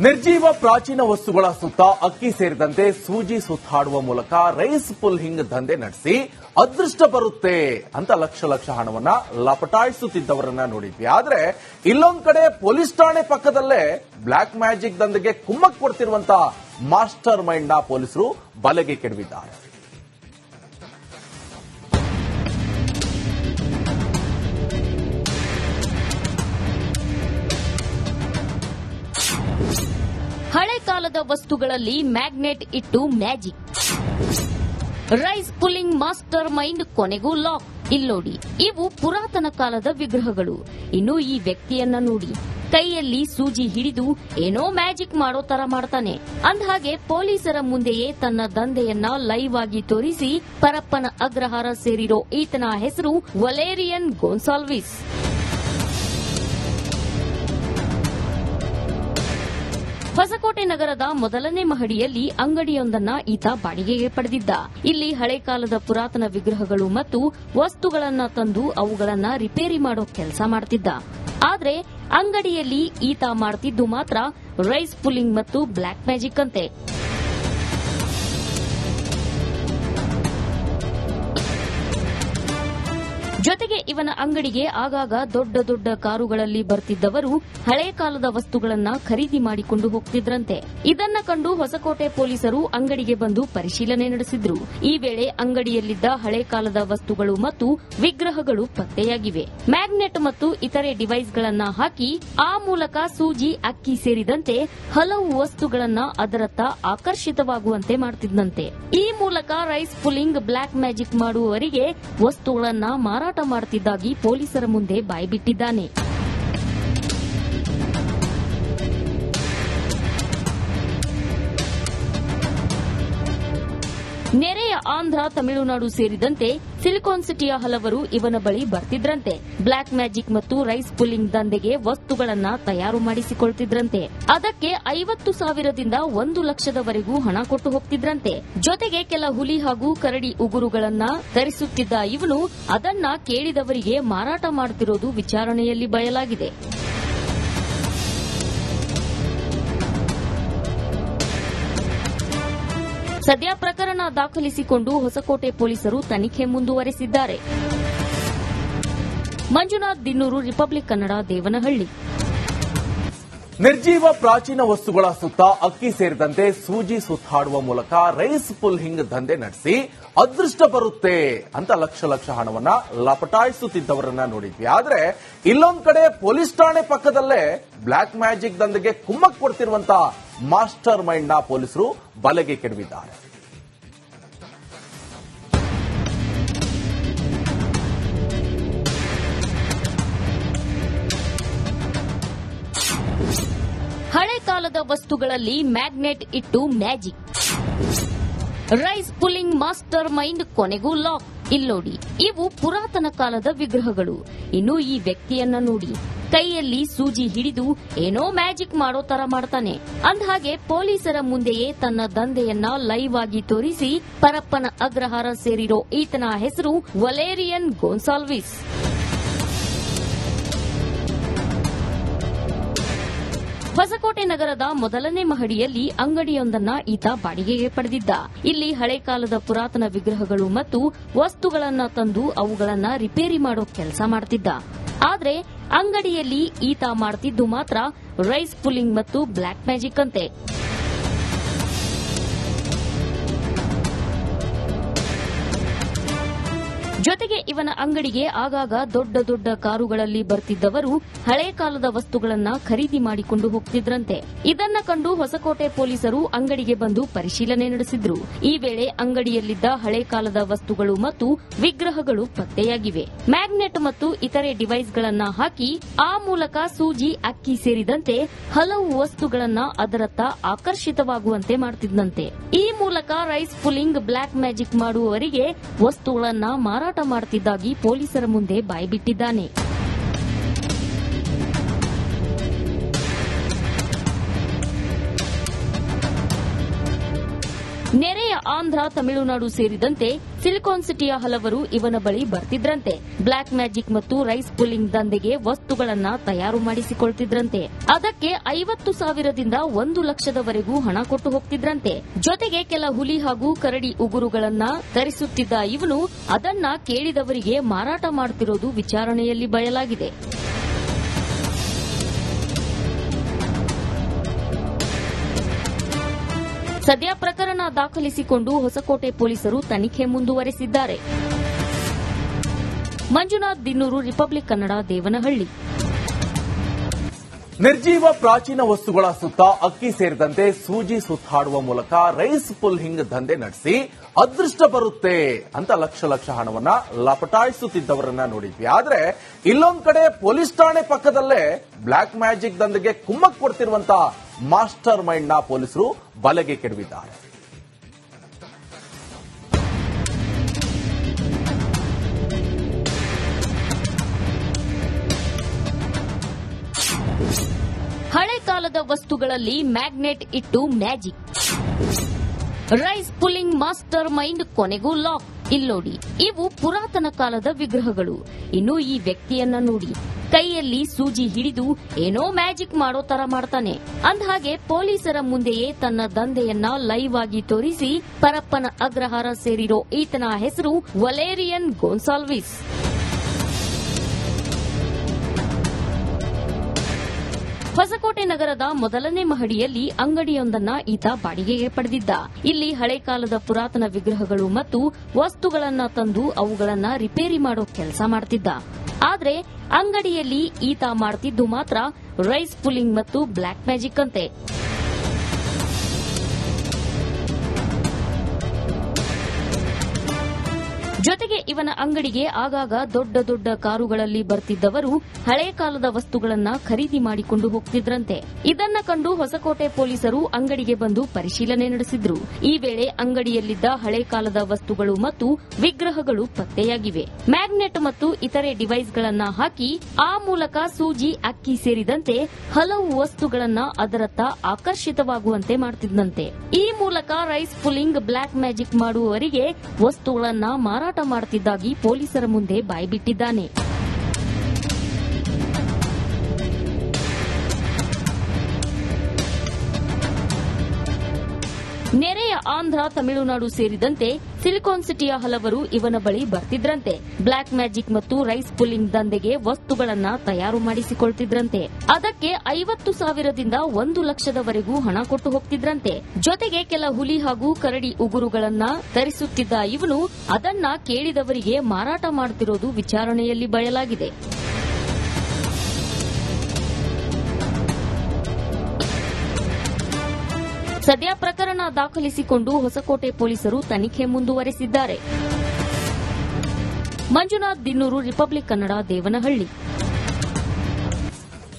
ನಿರ್ಜೀವ ಪ್ರಾಚೀನ ವಸ್ತುಗಳ ಸುತ್ತ ಅಕ್ಕಿ ಸೇರಿದಂತೆ ಸೂಜಿ ಸುತ್ತಾಡುವ ಮೂಲಕ ರೈಸ್ ಪುಲ್ಲಿಂಗ್ ದಂಧೆ ನಡೆಸಿ ಅದೃಷ್ಟ ಬರುತ್ತೆ ಅಂತ ಲಕ್ಷ ಹಣವನ್ನ ಲಪಟಾಯಿಸುತ್ತಿದ್ದವರನ್ನ ನೋಡಿದ್ವಿ. ಆದ್ರೆ ಇಲ್ಲೊಂದ್ ಕಡೆ ಪೊಲೀಸ್ ಠಾಣೆ ಪಕ್ಕದಲ್ಲೇ ಬ್ಲಾಕ್ ಮ್ಯಾಜಿಕ್ ದಂಧೆಗೆ ಕುಮ್ಮಕ್ ಕೊಡ್ತಿರುವಂತಹ ಮಾಸ್ಟರ್ ಮೈಂಡ್ ನ ಪೊಲೀಸರು ಬಲೆಗೆ ಕೆಡವಿದ್ದಾರೆ. ಹಳೆ ಕಾಲದ ವಸ್ತುಗಳಲ್ಲಿ ಮ್ಯಾಗ್ನೆಟ್ ಇಟ್ಟು magic, rice pulling mastermind ಕೊನೆಗೂ ಲಾಕ್. ಇಲ್ಲೋಡಿ, ಇವು ಪುರಾತನ ಕಾಲದ ವಿಗ್ರಹಗಳು. ಇನ್ನು ಈ ವ್ಯಕ್ತಿಯನ್ನ ನೋಡಿ, ಕೈಯಲ್ಲಿ ಸೂಜಿ ಹಿಡಿದು ಏನೋ ಮ್ಯಾಜಿಕ್ ಮಾಡೋ ತರ ಮಾಡ್ತಾನೆ. ಅಂದಹಾಗೆ ಪೊಲೀಸರ ಮುಂದೆಯೇ ತನ್ನ ದಂಧೆಯನ್ನ ಲೈವ್ ಆಗಿ ತೋರಿಸಿ ಪರಪ್ಪನ ಅಗ್ರಹಾರ ಸೇರಿರೋ ಈತನ ಹೆಸರು ವಲೇರಿಯನ್ ಗೋನ್ಸಾಲ್ವಿಸ್. ಹೊಸಕೋಟೆ ನಗರದ ಮೊದಲನೇ ಮಹಡಿಯಲ್ಲಿ ಅಂಗಡಿಯೊಂದನ್ನ ಈತ ಬಾಡಿಗೆಗೆ ಪಡೆದಿದ್ದ. ಇಲ್ಲಿ ಹಳೆ ಕಾಲದ ಪುರಾತನ ವಿಗ್ರಹಗಳು ಮತ್ತು ವಸ್ತುಗಳನ್ನ ತಂದು ಅವುಗಳನ್ನ ರಿಪೇರಿ ಮಾಡೋ ಕೆಲಸ ಮಾಡ್ತಿದ್ದ. ಆದ್ರೆ ಅಂಗಡಿಯಲ್ಲಿ ಈತ ಮಾಡ್ತಿದ್ದು ಮಾತ್ರ ರೈಸ್ ಪುಲ್ಲಿಂಗ್ ಮತ್ತು ಬ್ಲಾಕ್ ಮ್ಯಾಜಿಕ್ ಅಂತೆ. ಜೊತೆಗೆ ಇವನ ಅಂಗಡಿಗೆ ಆಗಾಗ ದೊಡ್ಡ ದೊಡ್ಡ ಕಾರುಗಳಲ್ಲಿ ಬರ್ತಿದ್ದವರು ಹಳೆ ಕಾಲದ ವಸ್ತುಗಳನ್ನ ಖರೀದಿ ಮಾಡಿಕೊಂಡು ಹೋಗ್ತಿದ್ರಂತೆ. ಇದನ್ನ ಕಂಡು ಹೊಸಕೋಟೆ ಪೊಲೀಸರು ಅಂಗಡಿಗೆ ಬಂದು ಪರಿಶೀಲನೆ ನಡೆಸಿದ್ರು. ಈ ವೇಳೆ ಅಂಗಡಿಯಲ್ಲಿದ್ದ ಹಳೆ ಕಾಲದ ವಸ್ತುಗಳು ಮತ್ತು ವಿಗ್ರಹಗಳು ಪತ್ತೆಯಾಗಿವೆ. ಮ್ಯಾಗ್ನೆಟ್ ಮತ್ತು ಇತರೆ ಡಿವೈಸ್ಗಳನ್ನ ಹಾಕಿ ಆ ಮೂಲಕ ಸೂಜಿ, ಅಕ್ಕಿ ಸೇರಿದಂತೆ ಹಲವು ವಸ್ತುಗಳನ್ನ ಅದರತ್ತ ಆಕರ್ಷಿತವಾಗುವಂತೆ ಮಾಡ್ತಿದ್ದಂತೆ. ಈ ಮೂಲಕ ರೈಸ್ ಪುಲ್ಲಿಂಗ್, ಬ್ಲಾಕ್ ಮ್ಯಾಜಿಕ್ ಮಾಡುವವರಿಗೆ ವಸ್ತುಗಳನ್ನ ಮಾರಾಟ ಮಾಡುತ್ತಿದ್ದಾಗಿ ಪೊಲೀಸರ ಮುಂದೆ ಬಾಯ್ಬಿಟ್ಟಿದ್ದಾನೆ. ನೆರೆಯ ಆಂಧ್ರ, ತಮಿಳುನಾಡು ಸೇರಿದಂತೆ ಸಿಲಿಕಾನ್ ಸಿಟಿಯ ಹಲವರು ಇವನ ಬಳಿ ಬರ್ತಿದ್ರಂತೆ. ಬ್ಲಾಕ್ ಮ್ಯಾಜಿಕ್ ಮತ್ತು ರೈಸ್ ಪುಲ್ಲಿಂಗ್ ದಂಧೆಗೆ ವಸ್ತುಗಳನ್ನ ತಯಾರು ಮಾಡಿಸಿಕೊಳ್ತಿದ್ರಂತೆ. ಅದಕ್ಕೆ 50,000ದಿಂದ 1,00,000ವರೆಗೂ ಹಣ ಕೊಟ್ಟು ಹೋಗ್ತಿದ್ರಂತೆ. ಜೊತೆಗೆ ಕೆಲ ಹುಲಿ ಹಾಗೂ ಕರಡಿ ಉಗುರುಗಳನ್ನ ತರಿಸುತ್ತಿದ್ದ ಇವನು ಅದನ್ನ ಕೇಳಿದವರಿಗೆ ಮಾರಾಟ ಮಾಡುತ್ತಿರೋದು ವಿಚಾರಣೆಯಲ್ಲಿ ಬಯಲಾಗಿದೆ. ಸದ್ಯ ಪ್ರಕರಣ ದಾಖಲಿಸಿಕೊಂಡು ಹೊಸಕೋಟೆ ಪೊಲೀಸರು ತನಿಖೆ ಮುಂದುವರೆಸಿದ್ದಾರೆ. ಮಂಜುನಾಥ್ ದಿನ್ನೂರು, ರಿಪಬ್ಲಿಕ್ ಕನ್ನಡ, ದೇವನಹಳ್ಳಿ. ನಿರ್ಜೀವ ಪ್ರಾಚೀನ ವಸ್ತುಗಳ ಸುತ್ತ ಅಕ್ಕಿ ಸೇರಿದಂತೆ ಸೂಜಿ ಸುತ್ತಾಡುವ ಮೂಲಕ ರೈಸ್ ಪುಲ್ಲಿಂಗ್ ದಂಧೆ ನಡೆಸಿ ಅದೃಷ್ಟ ಬರುತ್ತೆ ಅಂತ ಲಕ್ಷ ಹಣವನ್ನ ಲಪಟಾಯಿಸುತ್ತಿದ್ದವರನ್ನ ನೋಡಿದ್ವಿ. ಆದ್ರೆ ಇಲ್ಲೊಂದ್ ಕಡೆ ಪೊಲೀಸ್ ಠಾಣೆ ಪಕ್ಕದಲ್ಲೇ ಬ್ಲಾಕ್ ಮ್ಯಾಜಿಕ್ ದಂಧೆಗೆ ಕುಮ್ಮಕ್ ಕೊಡ್ತಿರುವಂತಹ ಮಾಸ್ಟರ್ ಮೈಂಡ್ ನ ಪೊಲೀಸರು ಬಲೆಗೆ ಕೆಡವಿದ್ದಾರೆ. ಹಳೆ ಕಾಲದ ವಸ್ತುಗಳಲ್ಲಿ ಮ್ಯಾಗ್ನೆಟ್ ಇಟ್ಟು magic, rice pulling mastermind ಕೊನೆಗೂ ಲಾಕ್. ಇಲ್ಲೋಡಿ, ಇವು ಪುರಾತನ ಕಾಲದ ವಿಗ್ರಹಗಳು. ಇನ್ನು ಈ ವ್ಯಕ್ತಿಯನ್ನ ನೋಡಿ, ಕೈಯಲ್ಲಿ ಸೂಜಿ ಹಿಡಿದು ಏನೋ ಮ್ಯಾಜಿಕ್ ಮಾಡೋ ತರ ಮಾಡ್ತಾನೆ. ಅಂದಹಾಗೆ ಪೊಲೀಸರ ಮುಂದೆಯೇ ತನ್ನ ದಂಧೆಯನ್ನ ಲೈವ್ ಆಗಿ ತೋರಿಸಿ ಪರಪ್ಪನ ಅಗ್ರಹಾರ ಸೇರಿರೋ ಈತನ ಹೆಸರು ವಲೇರಿಯನ್ ಗೋನ್ಸಾಲ್ವಿಸ್. ಹೊಸಕೋಟೆ ನಗರದ ಮೊದಲನೇ ಮಹಡಿಯಲ್ಲಿ ಅಂಗಡಿಯೊಂದನ್ನ ಈತ ಬಾಡಿಗೆಗೆ ಪಡೆದಿದ್ದ. ಇಲ್ಲಿ ಹಳೆ ಕಾಲದ ಪುರಾತನ ವಿಗ್ರಹಗಳು ಮತ್ತು ವಸ್ತುಗಳನ್ನ ತಂದು ಅವುಗಳನ್ನ ರಿಪೇರಿ ಮಾಡೋ ಕೆಲಸ ಮಾಡ್ತಿದ್ದ. ಆದ್ರೆ ಅಂಗಡಿಯಲ್ಲಿ ಈತ ಮಾಡ್ತಿದ್ದು ಮಾತ್ರ ರೈಸ್ ಪುಲ್ಲಿಂಗ್ ಮತ್ತು ಬ್ಲಾಕ್ ಮ್ಯಾಜಿಕ್ ಅಂತೆ. ಜೊತೆಗೆ ಇವನ ಅಂಗಡಿಗೆ ಆಗಾಗ ದೊಡ್ಡ ದೊಡ್ಡ ಕಾರುಗಳಲ್ಲಿ ಬರ್ತಿದ್ದವರು ಹಳೆ ಕಾಲದ ವಸ್ತುಗಳನ್ನ ಖರೀದಿ ಮಾಡಿಕೊಂಡು ಹೋಗ್ತಿದ್ರಂತೆ. ಇದನ್ನ ಕಂಡು ಹೊಸಕೋಟೆ ಪೊಲೀಸರು ಅಂಗಡಿಗೆ ಬಂದು ಪರಿಶೀಲನೆ ನಡೆಸಿದ್ರು. ಈ ವೇಳೆ ಅಂಗಡಿಯಲ್ಲಿದ್ದ ಹಳೆ ಕಾಲದ ವಸ್ತುಗಳು ಮತ್ತು ವಿಗ್ರಹಗಳು ಪತ್ತೆಯಾಗಿವೆ. ಮ್ಯಾಗ್ನೆಟ್ ಮತ್ತು ಇತರೆ ಡಿವೈಸ್ಗಳನ್ನ ಹಾಕಿ ಆ ಮೂಲಕ ಸೂಜಿ, ಅಕ್ಕಿ ಸೇರಿದಂತೆ ಹಲವು ವಸ್ತುಗಳನ್ನ ಅದರತ್ತ ಆಕರ್ಷಿತವಾಗುವಂತೆ ಮಾಡ್ತಿದ್ದಂತೆ. ಈ ಮೂಲಕ ರೈಸ್ ಪುಲ್ಲಿಂಗ್, ಬ್ಲಾಕ್ ಮ್ಯಾಜಿಕ್ ಮಾಡುವವರಿಗೆ ವಸ್ತುಗಳನ್ನ ಮಾರಾಟ ಮಾಡುತ್ತಿದ್ದಾಗಿ ಪೊಲೀಸರ ಮುಂದೆ ಬಾಯ್ಬಿಟ್ಟಿದ್ದಾನೆ. ನೆರೆಯ ಆಂಧ್ರ, ತಮಿಳುನಾಡು ಸೇರಿದಂತೆ ಸಿಲಿಕಾನ್ ಸಿಟಿಯ ಹಲವರು ಇವನ ಬಳಿ ಬರ್ತಿದ್ರಂತೆ. ಬ್ಲಾಕ್ ಮ್ಯಾಜಿಕ್ ಮತ್ತು ರೈಸ್ ಪುಲ್ಲಿಂಗ್ ದಂಧೆಗೆ ವಸ್ತುಗಳನ್ನ ತಯಾರು ಮಾಡಿಸಿಕೊಳ್ತಿದ್ರಂತೆ. ಅದಕ್ಕೆ 50,000ದಿಂದ 1,00,000ದವರೆಗೂ ಹಣ ಕೊಟ್ಟು ಹೋಗ್ತಿದ್ರಂತೆ. ಜೊತೆಗೆ ಕೆಲ ಹುಲಿ ಹಾಗೂ ಕರಡಿ ಉಗುರುಗಳನ್ನ ತರಿಸುತ್ತಿದ್ದ ಇವನು ಅದನ್ನ ಕೇಳಿದವರಿಗೆ ಮಾರಾಟ ಮಾಡುತ್ತಿರೋದು ವಿಚಾರಣೆಯಲ್ಲಿ ಬಯಲಾಗಿದೆ. ಸದ್ಯ ಪ್ರಕರಣ ದಾಖಲಿಸಿಕೊಂಡು ಹೊಸಕೋಟೆ ಪೊಲೀಸರು ತನಿಖೆ ಮುಂದುವರೆಸಿದ್ದಾರೆ. ಮಂಜುನಾಥ್ ದಿನ್ನೂರು, ರಿಪಬ್ಲಿಕ್ ಕನ್ನಡ, ದೇವನಹಳ್ಳಿ. ನಿರ್ಜೀವ ಪ್ರಾಚೀನ ವಸ್ತುಗಳ ಸುತ್ತ ಅಕ್ಕಿ ಸೇರಿದಂತೆ ಸೂಜಿ ಸುತ್ತಾಡುವ ಮೂಲಕ ರೈಸ್ ಪುಲ್ಲಿಂಗ್ ದಂಧೆ ನಡೆಸಿ ಅದೃಷ್ಟ ಬರುತ್ತೆ ಅಂತ ಲಕ್ಷ ಹಣವನ್ನ ಲಪಟಾಯಿಸುತ್ತಿದ್ದವರನ್ನ ನೋಡಿದ್ವಿ. ಆದ್ರೆ ಇಲ್ಲೊಂದ್ ಕಡೆ ಪೊಲೀಸ್ ಠಾಣೆ ಪಕ್ಕದಲ್ಲೇ ಬ್ಲಾಕ್ ಮ್ಯಾಜಿಕ್ ದಂಧೆಗೆ ಕುಮ್ಮಕ್ ಕೊಡ್ತಿರುವಂತಹ ಮಾಸ್ಟರ್ ಮೈಂಡ್ ನ ಪೊಲೀಸರು ಬಲೆಗೆ ಕೆಡವಿದ್ದಾರೆ. ಹಳೆ ಕಾಲದ ವಸ್ತುಗಳಲ್ಲಿ ಮ್ಯಾಗ್ನೆಟ್ ಇಟ್ಟು magic. Rice pulling mastermind ಕೊನೆಗೂ ಲಾಕ್. ಇಲ್ಲೋಡಿ, ಇವು ಪುರಾತನ ಕಾಲದ ವಿಗ್ರಹಗಳು. ಇನ್ನು ಈ ವ್ಯಕ್ತಿಯನ್ನ ನೋಡಿ, ಕೈಯಲ್ಲಿ ಸೂಜಿ ಹಿಡಿದು ಏನೋ ಮ್ಯಾಜಿಕ್ ಮಾಡೋ ತರ ಮಾಡ್ತಾನೆ. ಅಂದಹಾಗೆ ಪೊಲೀಸರ ಮುಂದೆಯೇ ತನ್ನ ದಂಧೆಯನ್ನ ಲೈವ್ ಆಗಿ ತೋರಿಸಿ ಪರಪ್ಪನ ಅಗ್ರಹಾರ ಸೇರಿರೋ ಈತನ ಹೆಸರು ವಲೇರಿಯನ್ ಗೋನ್ಸಾಲ್ವಿಸ್. ಹೊಸಕೋಟೆ ನಗರದ ಮೊದಲನೇ ಮಹಡಿಯಲ್ಲಿ ಅಂಗಡಿಯೊಂದನ್ನ ಈತ ಬಾಡಿಗೆಗೆ ಪಡೆದಿದ್ದ. ಇಲ್ಲಿ ಹಳೆ ಕಾಲದ ಪುರಾತನ ವಿಗ್ರಹಗಳು ಮತ್ತು ವಸ್ತುಗಳನ್ನ ತಂದು ಅವುಗಳನ್ನ ರಿಪೇರಿ ಮಾಡೋ ಕೆಲಸ ಮಾಡ್ತಿದ್ದ. ಆದ್ರೆ ಅಂಗಡಿಯಲ್ಲಿ ಈತ ಮಾಡ್ತಿದ್ದು ಮಾತ್ರ ರೈಸ್ ಪುಲ್ಲಿಂಗ್ ಮತ್ತು ಬ್ಲಾಕ್ ಮ್ಯಾಜಿಕ್ ಅಂತೆ. ಜೊತೆಗೆ ಇವನ ಅಂಗಡಿಗೆ ಆಗಾಗ ದೊಡ್ಡ ದೊಡ್ಡ ಕಾರುಗಳಲ್ಲಿ ಬರ್ತಿದ್ದವರು ಹಳೆ ಕಾಲದ ವಸ್ತುಗಳನ್ನ ಖರೀದಿ ಮಾಡಿಕೊಂಡು ಹೋಗ್ತಿದ್ರಂತೆ. ಇದನ್ನ ಕಂಡು ಹೊಸಕೋಟೆ ಪೊಲೀಸರು ಅಂಗಡಿಗೆ ಬಂದು ಪರಿಶೀಲನೆ ನಡೆಸಿದ್ರು. ಈ ವೇಳೆ ಅಂಗಡಿಯಲ್ಲಿದ್ದ ಹಳೆ ಕಾಲದ ವಸ್ತುಗಳು ಮತ್ತು ವಿಗ್ರಹಗಳು ಪತ್ತೆಯಾಗಿವೆ. ಮ್ಯಾಗ್ನೆಟ್ ಮತ್ತು ಇತರೆ ಡಿವೈಸ್ಗಳನ್ನ ಹಾಕಿ ಆ ಮೂಲಕ ಸೂಜಿ, ಅಕ್ಕಿ ಸೇರಿದಂತೆ ಹಲವು ವಸ್ತುಗಳನ್ನ ಅದರತ್ತ ಆಕರ್ಷಿತವಾಗುವಂತೆ ಮಾಡ್ತಿದ್ದಂತೆ. ಈ ಮೂಲಕ ರೈಸ್ ಪುಲ್ಲಿಂಗ್, ಬ್ಲಾಕ್ ಮ್ಯಾಜಿಕ್ ಮಾಡುವವರಿಗೆ ವಸ್ತುಗಳನ್ನ ಮಾರಾಟ ಮಾಡುತ್ತಿದ್ದಾಗಿ ಪೊಲೀಸರ ಮುಂದೆ ಬಾಯ್ಬಿಟ್ಟಿದ್ದಾನೆ. ನೆರೆಯ ಆಂಧ್ರ, ತಮಿಳುನಾಡು ಸೇರಿದಂತೆ ಸಿಲಿಕಾನ್ ಸಿಟಿಯ ಹಲವರು ಇವನ ಬಳಿ ಬರ್ತಿದ್ರಂತೆ. ಬ್ಲಾಕ್ ಮ್ಯಾಜಿಕ್ ಮತ್ತು ರೈಸ್ ಪುಲ್ಲಿಂಗ್ ದಂಧೆಗೆ ವಸ್ತುಗಳನ್ನ ತಯಾರು ಮಾಡಿಸಿಕೊಳ್ತಿದ್ರಂತೆ. ಅದಕ್ಕೆ 50,000ದಿಂದ 1,00,000ದವರೆಗೂ ಹಣ ಕೊಟ್ಟು ಹೋಗ್ತಿದ್ರಂತೆ. ಜೊತೆಗೆ ಕೆಲ ಹುಲಿ ಹಾಗೂ ಕರಡಿ ಉಗುರುಗಳನ್ನ ತರಿಸುತ್ತಿದ್ದ ಇವನು ಅದನ್ನ ಕೇಳಿದವರಿಗೆ ಮಾರಾಟ ಮಾಡುತ್ತಿರೋದು ವಿಚಾರಣೆಯಲ್ಲಿ ಬಯಲಾಗಿದೆ. ಸದ್ಯ ಪ್ರಕರಣ ದಾಖಲಿಸಿಕೊಂಡು ಹೊಸಕೋಟೆ ಪೊಲೀಸರು ತನಿಖೆ ಮುಂದುವರೆಸಿದ್ದಾರೆ. ಮಂಜುನಾಥ್ ದಿನ್ನೂರು, ರಿಪಬ್ಲಿಕ್ ಕನ್ನಡ, ದೇವನಹಳ್ಳಿ.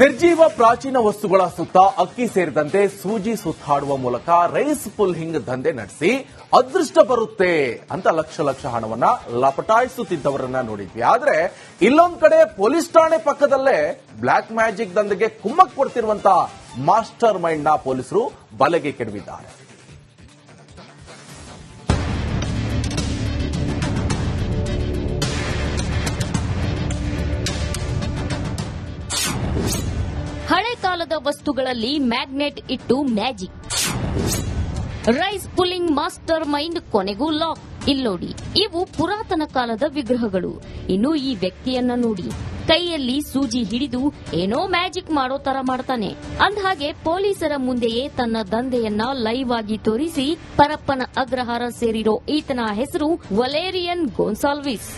ನಿರ್ಜೀವ ಪ್ರಾಚೀನ ವಸ್ತುಗಳ ಸುತ್ತ ಅಕ್ಕಿ ಸೇರಿದಂತೆ ಸೂಜಿ ಸುತ್ತಾಡುವ ಮೂಲಕ ರೈಸ್ ಪುಲ್ಲಿಂಗ್ ದಂಧೆ ನಡೆಸಿ ಅದೃಷ್ಟ ಬರುತ್ತೆ ಅಂತ ಲಕ್ಷ ಹಣವನ್ನ ಲಪಟಾಯಿಸುತ್ತಿದ್ದವರನ್ನ ನೋಡಿದ್ವಿ. ಆದ್ರೆ ಇಲ್ಲೊಂದ್ ಕಡೆ ಪೊಲೀಸ್ ಠಾಣೆ ಪಕ್ಕದಲ್ಲೇ ಬ್ಲಾಕ್ ಮ್ಯಾಜಿಕ್ ದಂಧೆಗೆ ಕುಮ್ಮಕ್ ಕೊಡ್ತಿರುವಂತಹ ಮಾಸ್ಟರ್ ಮೈಂಡ್ ನ ಪೊಲೀಸರು ಬಲೆಗೆ ಕೆಡವಿದ್ದಾರೆ. ಹಳೆ ಕಾಲದ ವಸ್ತುಗಳಲ್ಲಿ ಮ್ಯಾಗ್ನೆಟ್ ಇಟ್ಟು magic. Rice pulling mastermind ಕೊನೆಗೂ ಲಾಕ್. ಇಲ್ಲೋಡಿ, ಇವು ಪುರಾತನ ಕಾಲದ ವಿಗ್ರಹಗಳು. ಇನ್ನು ಈ ವ್ಯಕ್ತಿಯನ್ನ ನೋಡಿ, ಕೈಯಲ್ಲಿ ಸೂಜಿ ಹಿಡಿದು ಏನೋ ಮ್ಯಾಜಿಕ್ ಮಾಡೋ ತರ ಮಾಡ್ತಾನೆ. ಅಂದಹಾಗೆ ಪೊಲೀಸರ ಮುಂದೆಯೇ ತನ್ನ ದಂಧೆಯನ್ನ ಲೈವ್ ಆಗಿ ತೋರಿಸಿ ಪರಪ್ಪನ ಅಗ್ರಹಾರ ಸೇರಿರೋ ಈತನ ಹೆಸರು ವಲೇರಿಯನ್ ಗೋನ್ಸಾಲ್ವಿಸ್.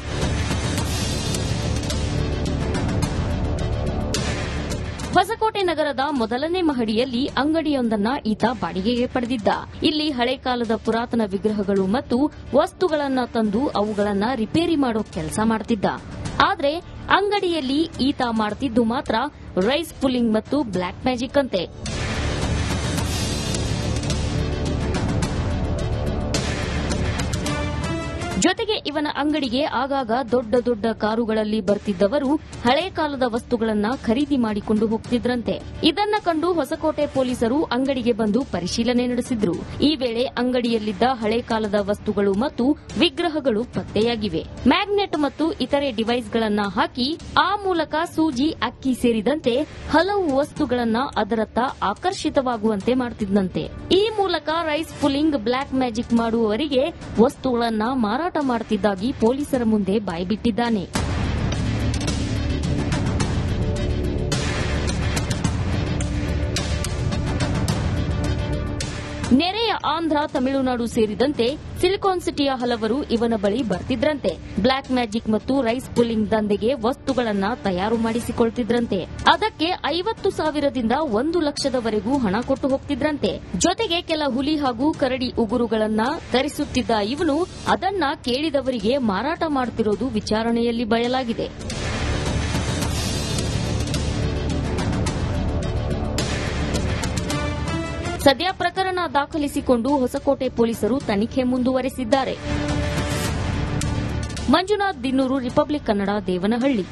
ಹೊಸಕೋಟೆ ನಗರದ ಮೊದಲನೇ ಮಹಡಿಯಲ್ಲಿ ಅಂಗಡಿಯೊಂದನ್ನ ಈತ ಬಾಡಿಗೆಗೆ ಪಡೆದಿದ್ದ. ಇಲ್ಲಿ ಹಳೆ ಕಾಲದ ಪುರಾತನ ವಿಗ್ರಹಗಳು ಮತ್ತು ವಸ್ತುಗಳನ್ನ ತಂದು ಅವುಗಳನ್ನ ರಿಪೇರಿ ಮಾಡೋ ಕೆಲಸ ಮಾಡ್ತಿದ್ದ. ಆದ್ರೆ ಅಂಗಡಿಯಲ್ಲಿ ಈತ ಮಾಡ್ತಿದ್ದು ಮಾತ್ರ ರೈಸ್ ಪುಲ್ಲಿಂಗ್ ಮತ್ತು ಬ್ಲಾಕ್ ಮ್ಯಾಜಿಕ್ ಅಂತೆ. ಜೊತೆಗೆ ಇವನ ಅಂಗಡಿಗೆ ಆಗಾಗ ದೊಡ್ಡ ದೊಡ್ಡ ಕಾರುಗಳಲ್ಲಿ ಬರ್ತಿದ್ದವರು ಹಳೆ ಕಾಲದ ವಸ್ತುಗಳನ್ನ ಖರೀದಿ ಮಾಡಿಕೊಂಡು ಹೋಗ್ತಿದ್ರಂತೆ. ಇದನ್ನ ಕಂಡು ಹೊಸಕೋಟೆ ಪೊಲೀಸರು ಅಂಗಡಿಗೆ ಬಂದು ಪರಿಶೀಲನೆ ನಡೆಸಿದ್ರು. ಈ ವೇಳೆ ಅಂಗಡಿಯಲ್ಲಿದ್ದ ಹಳೆ ಕಾಲದ ವಸ್ತುಗಳು ಮತ್ತು ವಿಗ್ರಹಗಳು ಪತ್ತೆಯಾಗಿವೆ. ಮ್ಯಾಗ್ನೆಟ್ ಮತ್ತು ಇತರೆ ಡಿವೈಸ್ಗಳನ್ನ ಹಾಕಿ ಆ ಮೂಲಕ ಸೂಜಿ, ಅಕ್ಕಿ ಸೇರಿದಂತೆ ಹಲವು ವಸ್ತುಗಳನ್ನ ಅದರತ್ತ ಆಕರ್ಷಿತವಾಗುವಂತೆ ಮಾಡ್ತಿದ್ದಂತೆ. ಈ ಮೂಲಕ ರೈಸ್ ಪುಲ್ಲಿಂಗ್, ಬ್ಲಾಕ್ ಮ್ಯಾಜಿಕ್ ಮಾಡುವವರಿಗೆ ವಸ್ತುಗಳನ್ನ ಮಾರಾಟ ಮಾಡುತ್ತಿದ್ದಾಗಿ ಪೊಲೀಸರ ಮುಂದೆ ಬಾಯ್ಬಿಟ್ಟಿದ್ದಾನೆ. ನೆರೆಯ ಆಂಧ್ರ, ತಮಿಳುನಾಡು ಸೇರಿದಂತೆ ಸಿಲಿಕಾನ್ ಸಿಟಿಯ ಹಲವರು ಇವನ ಬಳಿ ಬರ್ತಿದ್ರಂತೆ. ಬ್ಲಾಕ್ ಮ್ಯಾಜಿಕ್ ಮತ್ತು ರೈಸ್ ಪುಲ್ಲಿಂಗ್ ದಂಧೆಗೆ ವಸ್ತುಗಳನ್ನ ತಯಾರು ಮಾಡಿಸಿಕೊಳ್ತಿದ್ರಂತೆ. ಅದಕ್ಕೆ 50,000ದಿಂದ 1,00,000ದವರೆಗೂ ಹಣ ಕೊಟ್ಟು ಹೋಗ್ತಿದ್ರಂತೆ. ಜೊತೆಗೆ ಕೆಲ ಹುಲಿ ಹಾಗೂ ಕರಡಿ ಉಗುರುಗಳನ್ನ ತರಿಸುತ್ತಿದ್ದ ಇವನು ಅದನ್ನ ಕೇಳಿದವರಿಗೆ ಮಾರಾಟ ಮಾಡುತ್ತಿರೋದು ವಿಚಾರಣೆಯಲ್ಲಿ ಬಯಲಾಗಿದೆ. ಸದ್ಯ ಪ್ರಕರಣ ದಾಖಲಿಸಿಕೊಂಡು ಹೊಸಕೋಟೆ ಪೊಲೀಸರು ತನಿಖೆ ಮುಂದುವರೆಸಿದ್ದಾರೆ. ಮಂಜುನಾಥ್ ದಿನ್ನೂರು, ರಿಪಬ್ಲಿಕ್ ಕನ್ನಡ, ದೇವನಹಳ್ಳಿ.